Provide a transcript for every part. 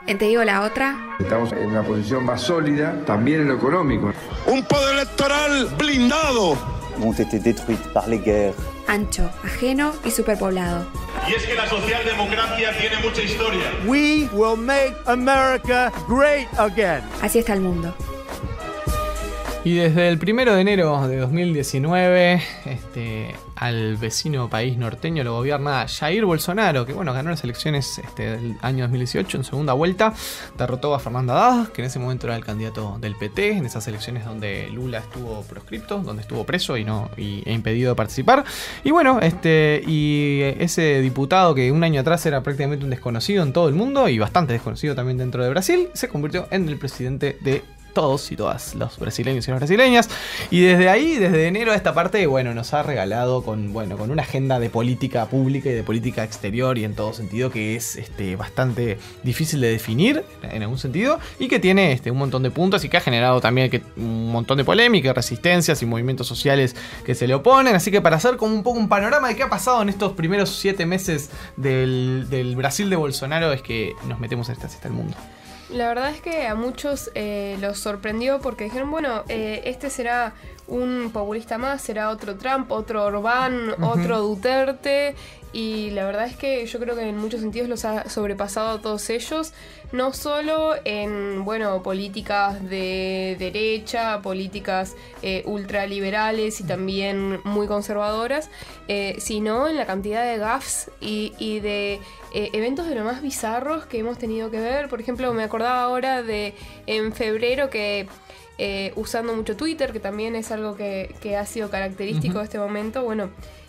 Te digo la otra. Estamos en una posición más sólida, también en lo económico. Un poder electoral blindado. Ont été détruites par les guerres. Ancho, ajeno y superpoblado. Y es que la socialdemocracia tiene mucha historia. We will make America great again. Así está el mundo. Y desde el 1 de enero de 2019, al vecino país norteño lo gobierna Jair Bolsonaro, que ganó las elecciones del año 2018 en segunda vuelta, derrotó a Fernando Haddad, que en ese momento era el candidato del PT, en esas elecciones donde Lula estuvo proscripto, donde estuvo preso e impedido de participar. Y y ese diputado que un año atrás era prácticamente un desconocido en todo el mundo y bastante desconocido también dentro de Brasil, se convirtió en el presidente de todos y todas los brasileños y las brasileñas. Y desde ahí, desde enero a esta parte, nos ha regalado con una agenda de política pública y de política exterior y en todo sentido que es bastante difícil de definir en algún sentido y que tiene un montón de puntos y que ha generado también un montón de polémica, resistencias y movimientos sociales que se le oponen. Así que para hacer como un poco un panorama de qué ha pasado en estos primeros 7 meses del Brasil de Bolsonaro, es que nos metemos en esta cita del mundo. La verdad es que a muchos los sorprendió porque dijeron, este será un populista más, será otro Trump, otro Orbán, otro Duterte, y la verdad es que yo creo que en muchos sentidos los ha sobrepasado a todos ellos, no solo en políticas de derecha, políticas ultraliberales y también muy conservadoras, sino en la cantidad de gaffes y de eventos de lo más bizarros que hemos tenido que ver. Por ejemplo, me acordaba ahora de en febrero que usando mucho Twitter, que también es algo que ha sido característico de este momento,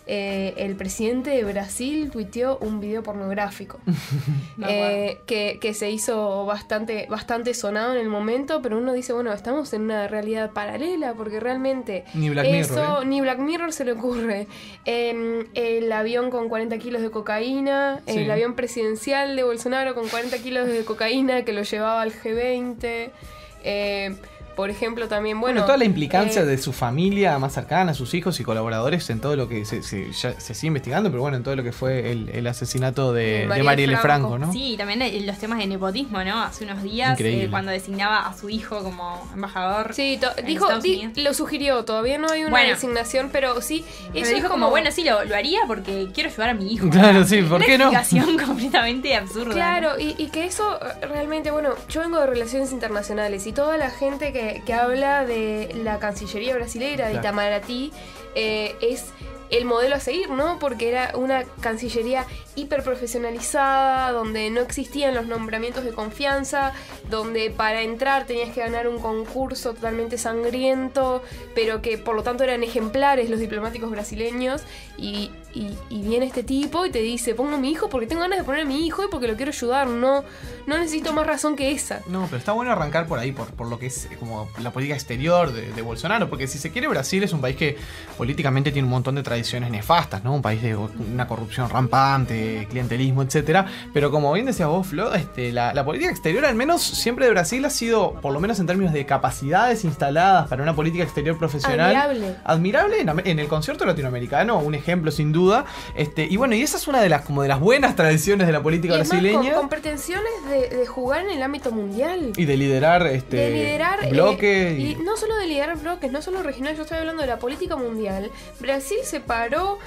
el presidente de Brasil tuiteó un video pornográfico que se hizo bastante sonado en el momento, pero uno dice, estamos en una realidad paralela porque realmente ni Black Mirror se le ocurre. El avión con 40 kilos de cocaína, el avión presidencial de Bolsonaro con 40 kilos de cocaína que lo llevaba al G20, por ejemplo, también, toda la implicancia de su familia más cercana, sus hijos y colaboradores en todo lo que se sigue investigando, pero en todo lo que fue el asesinato de Marielle Franco, ¿no? Sí, también los temas de nepotismo, ¿no? Hace unos días, cuando designaba a su hijo como embajador. Sí, lo sugirió, todavía no hay una designación, pero sí. Eso dijo como, sí, lo haría porque quiero ayudar a mi hijo. Claro, sí, ¿por qué no? Una explicación completamente absurda. Claro, y que eso realmente, yo vengo de Relaciones Internacionales y toda la gente que habla de la Cancillería brasilera, de Itamaraty, es el modelo a seguir, ¿no? Porque era una cancillería hiperprofesionalizada, donde no existían los nombramientos de confianza, donde para entrar tenías que ganar un concurso totalmente sangriento, pero que por lo tanto eran ejemplares los diplomáticos brasileños, y viene este tipo y te dice, pongo a mi hijo porque tengo ganas de poner a mi hijo y porque lo quiero ayudar, no necesito más razón que esa. No, pero está bueno arrancar por ahí, por lo que es como la política exterior de Bolsonaro, porque si se quiere, Brasil es un país que políticamente tiene un montón de tradiciones nefastas, ¿no? Un país de una corrupción rampante, clientelismo, etcétera, pero como bien decías vos, Flo, la política exterior, al menos siempre de Brasil, ha sido, por lo menos en términos de capacidades instaladas para una política exterior profesional, admirable en el concierto latinoamericano, un ejemplo sin duda. Y esa es una de las buenas tradiciones de la política brasileña. Con pretensiones de jugar en el ámbito mundial. Y de liderar bloques. Y no solo de liderar bloques, no solo regional, yo estoy hablando de la política mundial. Brasil se paró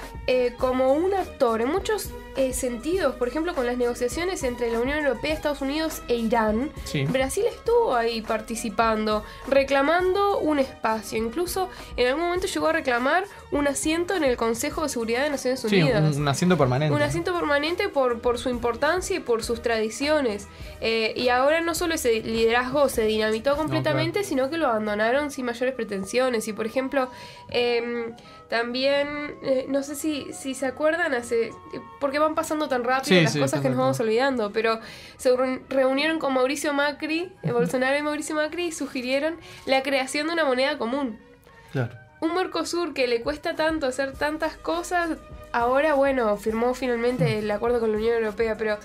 como un actor en muchos sentidos. Por ejemplo, con las negociaciones entre la Unión Europea, Estados Unidos e Irán, Brasil estuvo ahí participando, reclamando un espacio. Incluso en algún momento llegó a reclamar un asiento en el Consejo de Seguridad de Naciones Unidas. Un asiento permanente. Un asiento permanente por su importancia y por sus tradiciones. Y ahora no solo ese liderazgo se dinamitó completamente, sino que lo abandonaron sin mayores pretensiones. Y por ejemplo, también, no sé si se acuerdan, porque van pasando tan rápido las cosas que nos vamos olvidando, pero se reunieron con Mauricio Macri, Bolsonaro y Mauricio Macri, y sugirieron la creación de una moneda común. Claro. Un Mercosur que le cuesta tanto hacer tantas cosas, ahora, bueno, firmó finalmente el acuerdo con la Unión Europea, pero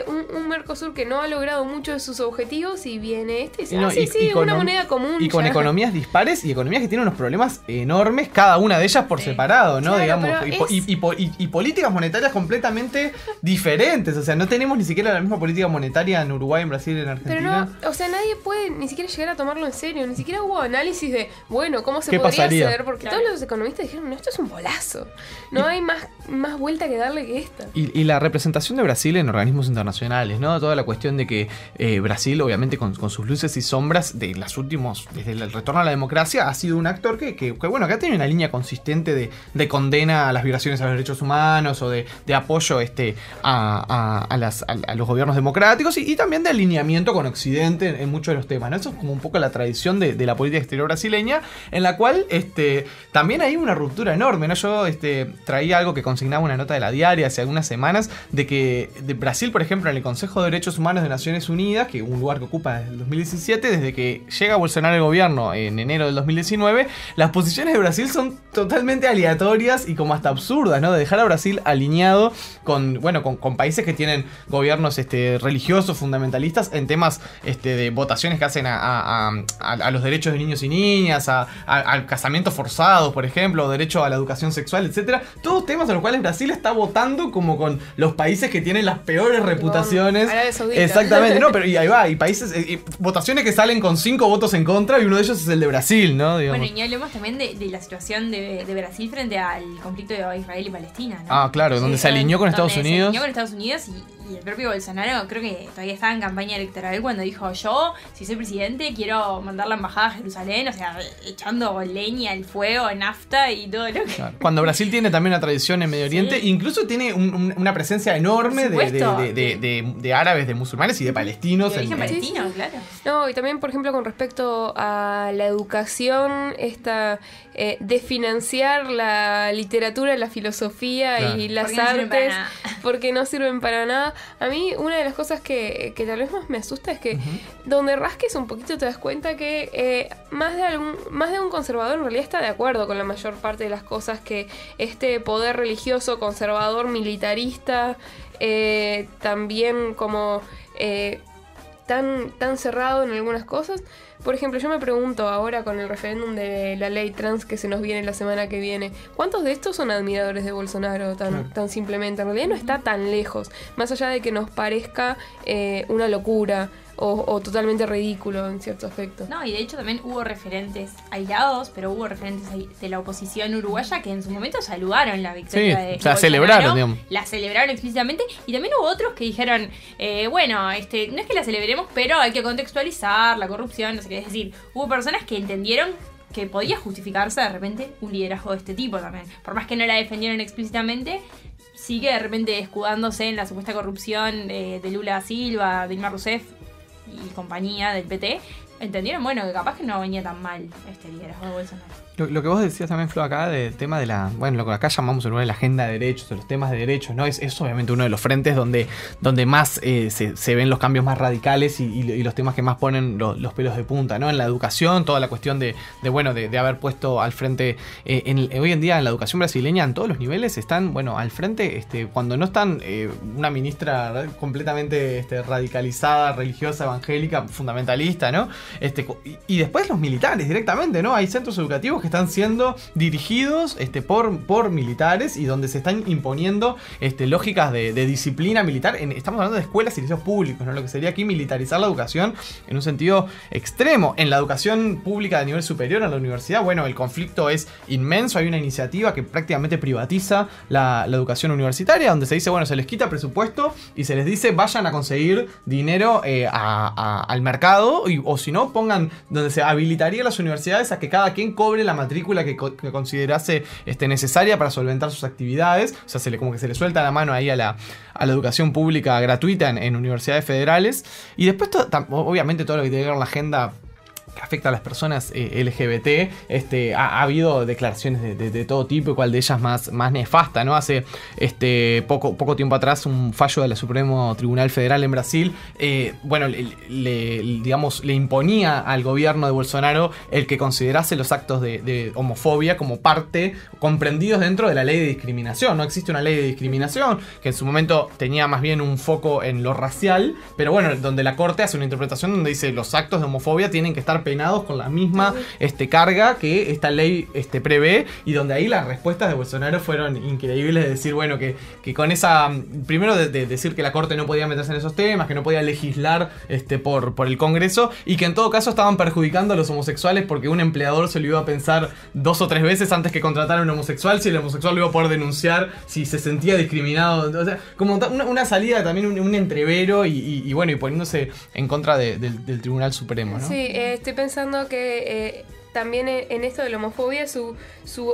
un Mercosur que no ha logrado muchos de sus objetivos y viene y dice, una moneda común. Y con economías dispares y economías que tienen unos problemas enormes, cada una de ellas por separado, ¿no? Claro, digamos, y políticas monetarias completamente diferentes. O sea, no tenemos ni siquiera la misma política monetaria en Uruguay, en Brasil, en Argentina. Pero no, o sea, nadie puede ni siquiera llegar a tomarlo en serio. Ni siquiera hubo análisis de, bueno, ¿cómo se podría hacer? Porque todos los economistas dijeron, no, esto es un bolazo. No hay más vuelta que darle que esta. Y la representación de Brasil en organismos internacionales, ¿no? Toda la cuestión de que Brasil, obviamente, con sus luces y sombras de las últimos, desde el retorno a la democracia, ha sido un actor que bueno, acá tiene una línea consistente de condena a las violaciones a los derechos humanos o de apoyo a los gobiernos democráticos y también de alineamiento con Occidente en muchos de los temas, ¿no? Eso es como un poco la tradición de la política exterior brasileña, en la cual también hay una ruptura enorme, ¿no? Yo traía algo que consignaba una nota de La Diaria hace algunas semanas, de Brasil, por ejemplo, en el Consejo de Derechos Humanos de Naciones Unidas, que es un lugar que ocupa desde el 2017, desde que llega Bolsonaro al gobierno en enero del 2019, las posiciones de Brasil son totalmente aleatorias y como hasta absurdas, ¿no? De dejar a Brasil alineado con países que tienen gobiernos religiosos, fundamentalistas, en temas de votaciones que hacen a los derechos de niños y niñas, al casamiento forzado, por ejemplo, derecho a la educación sexual, etcétera. Todos temas en los cuales Brasil está votando como con los países que tienen las peores reputaciones. Exactamente, no, pero y ahí va, y países, votaciones que salen con 5 votos en contra y uno de ellos es el de Brasil, ¿no? Digamos. Bueno, y hablemos también de la situación de Brasil frente al conflicto de Israel y Palestina, ¿no? Ah, claro, donde se alineó con Estados Unidos. Se alineó con Estados Unidos y el propio Bolsonaro creo que todavía estaba en campaña electoral cuando dijo, yo, si soy presidente, quiero mandar la embajada a Jerusalén, o sea, echando leña al fuego, nafta y todo lo que... Claro. Cuando Brasil tiene también una tradición en Medio Oriente, incluso tiene una presencia enorme de árabes, de musulmanes y de palestinos. De origen palestino, claro. No, y también, por ejemplo, con respecto a la educación, de financiar la literatura, la filosofía y las artes, porque no sirven para nada. A mí, una de las cosas que tal vez más me asusta es que donde rasques un poquito te das cuenta que más de un conservador en realidad está de acuerdo con la mayor parte de las cosas que este poder religioso, conservador, militarista, también como tan cerrado en algunas cosas. Por ejemplo, yo me pregunto ahora con el referéndum de la ley trans que se nos viene la semana que viene, ¿cuántos de estos son admiradores de Bolsonaro tan simplemente? En realidad no está tan lejos, más allá de que nos parezca una locura o totalmente ridículo en cierto aspecto. No, y de hecho también hubo referentes aislados, pero hubo referentes de la oposición uruguaya que en su momento saludaron la victoria de Bolsonaro. Celebraron, digamos. La celebraron explícitamente, y también hubo otros que dijeron, no es que la celebremos, pero hay que contextualizar la corrupción, no sé qué. Es decir, hubo personas que entendieron que podía justificarse de repente un liderazgo de este tipo también. Por más que no la defendieron explícitamente, sigue de repente escudándose en la supuesta corrupción de Lula da Silva, Dilma Rousseff y compañía del PT, entendieron, que capaz que no venía tan mal este liderazgo de Bolsonaro. Lo que vos decías también, Flo, acá del tema de lo que acá llamamos en la agenda de derechos, de los temas de derechos, ¿no? Es obviamente uno de los frentes donde más se ven los cambios más radicales y los temas que más ponen los pelos de punta, ¿no? En la educación, toda la cuestión de haber puesto al frente, hoy en día en la educación brasileña, en todos los niveles, están, al frente, cuando no están una ministra completamente radicalizada, religiosa, evangélica, fundamentalista, ¿no? Y después los militares directamente, ¿no? Hay centros educativos que están siendo dirigidos por militares y donde se están imponiendo lógicas de disciplina militar. Estamos hablando de escuelas y liceos públicos, ¿no? Lo que sería aquí militarizar la educación en un sentido extremo. En la educación pública de nivel superior, en la universidad, el conflicto es inmenso. Hay una iniciativa que prácticamente privatiza la educación universitaria, donde se dice, se les quita presupuesto y se les dice, vayan a conseguir dinero al mercado, o si no, pongan donde se habilitaría las universidades a que cada quien cobre la matrícula que considerase necesaria para solventar sus actividades. O sea, como que se le suelta la mano ahí a la educación pública gratuita en universidades federales. Y después, obviamente, todo lo que tiene que ver con la agenda afecta a las personas LGBT, ha habido declaraciones de todo tipo, y cual de ellas más nefasta, ¿no? Hace poco tiempo atrás, un fallo del Supremo Tribunal Federal en Brasil, le imponía al gobierno de Bolsonaro el que considerase los actos de homofobia como parte, comprendidos dentro de la ley de discriminación. No existe una ley de discriminación, que en su momento tenía más bien un foco en lo racial, pero bueno, donde la Corte hace una interpretación donde dice los actos de homofobia tienen que estar penados con la misma carga que esta ley prevé, y donde ahí las respuestas de Bolsonaro fueron increíbles, de decir, bueno, que con esa, primero de decir que la Corte no podía meterse en esos temas, que no podía legislar por el Congreso, y que en todo caso estaban perjudicando a los homosexuales porque un empleador se lo iba a pensar 2 o 3 veces antes que contratar a un homosexual, si el homosexual lo iba a poder denunciar si se sentía discriminado. O sea, como una salida también, un entrevero, y bueno, y poniéndose en contra del Tribunal Supremo, ¿no? Sí, estoy pensando que también en esto de la homofobia, su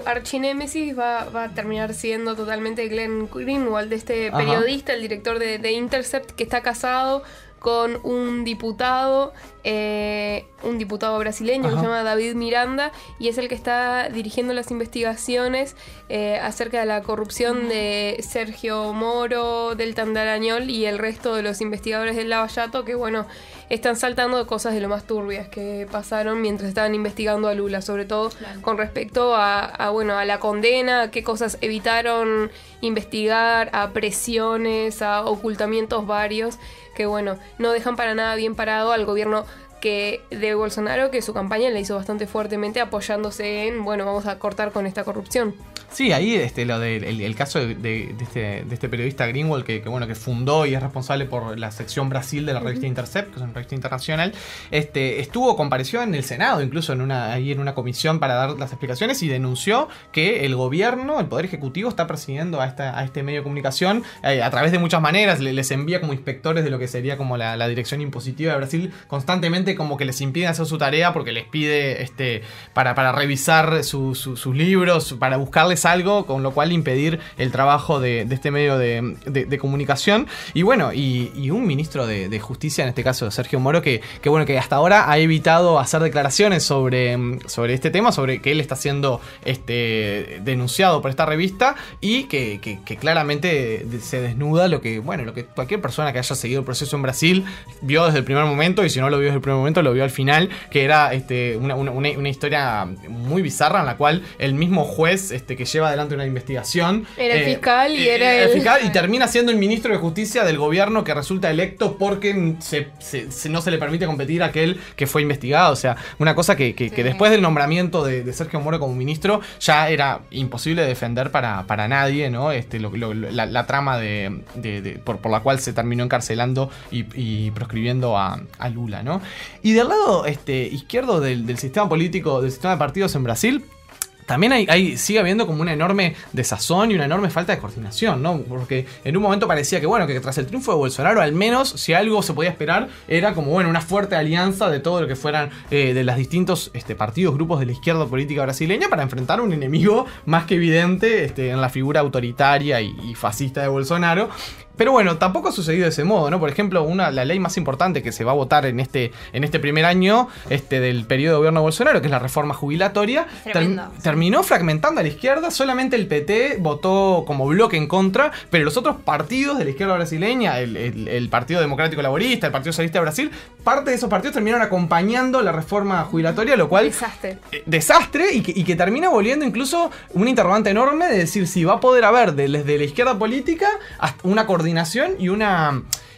archinémesis va a terminar siendo totalmente Glenn Greenwald, periodista, el director de Intercept, que está casado con un diputado brasileño que se llama David Miranda, y es el que está dirigiendo las investigaciones acerca de la corrupción de Sergio Moro, Deltan Dallagnol y el resto de los investigadores del Lava Jato, que bueno, están saltando cosas de lo más turbias que pasaron mientras estaban investigando a Lula, sobre todo con respecto a la condena, a qué cosas evitaron investigar, a presiones, a ocultamientos varios, que bueno, no dejan para nada bien parado al gobierno de Bolsonaro, que su campaña la hizo bastante fuertemente apoyándose en, bueno, vamos a cortar con esta corrupción. Sí, ahí el caso de este periodista Greenwald, que fundó y es responsable por la sección Brasil de la revista Intercept, que es una revista internacional, compareció en el Senado, incluso en una comisión para dar las explicaciones, y denunció que el gobierno, el Poder Ejecutivo, está persiguiendo a este medio de comunicación a través de muchas maneras. Les envía como inspectores de lo que sería como la dirección impositiva de Brasil, constantemente como que les impiden hacer su tarea porque les pide para revisar sus libros, para buscarles algo, con lo cual impedir el trabajo de este medio de comunicación. Y bueno, y un ministro de Justicia, en este caso Sergio Moro, que hasta ahora ha evitado hacer declaraciones sobre este tema, sobre que él está siendo denunciado por esta revista, y que claramente se desnuda lo que cualquier persona que haya seguido el proceso en Brasil vio desde el primer momento, y si no lo vio desde el primer momento, lo vio al final, que era una historia muy bizarra, en la cual el mismo juez que lleva adelante una investigación era el fiscal, y era el fiscal, y termina siendo el ministro de Justicia del gobierno que resulta electo porque no se le permite competir a aquel que fue investigado. O sea, una cosa que después del nombramiento de Sergio Moro como ministro ya era imposible defender para nadie, ¿no? La trama por la cual se terminó encarcelando y proscribiendo a Lula, ¿no? Y del lado izquierdo del sistema político, del sistema de partidos en Brasil, también sigue habiendo como una enorme desazón y una enorme falta de coordinación, ¿no? Porque en un momento parecía que tras el triunfo de Bolsonaro, al menos, si algo se podía esperar, era como una fuerte alianza de todo lo que fueran de los distintos partidos, grupos de la izquierda política brasileña, para enfrentar a un enemigo más que evidente en la figura autoritaria y fascista de Bolsonaro. Pero bueno, tampoco ha sucedido de ese modo, ¿no? Por ejemplo, la ley más importante que se va a votar en este primer año del periodo de gobierno de Bolsonaro, que es la reforma jubilatoria, terminó fragmentando a la izquierda. Solamente el PT votó como bloque en contra, pero los otros partidos de la izquierda brasileña, el Partido Democrático Laborista, el Partido Socialista de Brasil, parte de esos partidos terminaron acompañando la reforma jubilatoria, lo cual... Desastre, y que termina volviendo incluso un interrogante enorme de decir si va a poder haber desde la izquierda política hasta una coordinación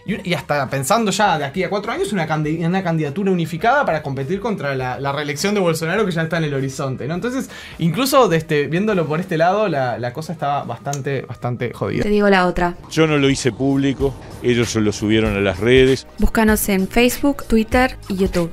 y hasta pensando ya de aquí a 4 años una candidatura unificada para competir contra la reelección de Bolsonaro, que ya está en el horizonte, ¿no? Entonces, incluso viéndolo por este lado, la cosa estaba bastante jodida. Te digo la otra. Yo no lo hice público, ellos se lo subieron a las redes. Búscanos en Facebook, Twitter y YouTube.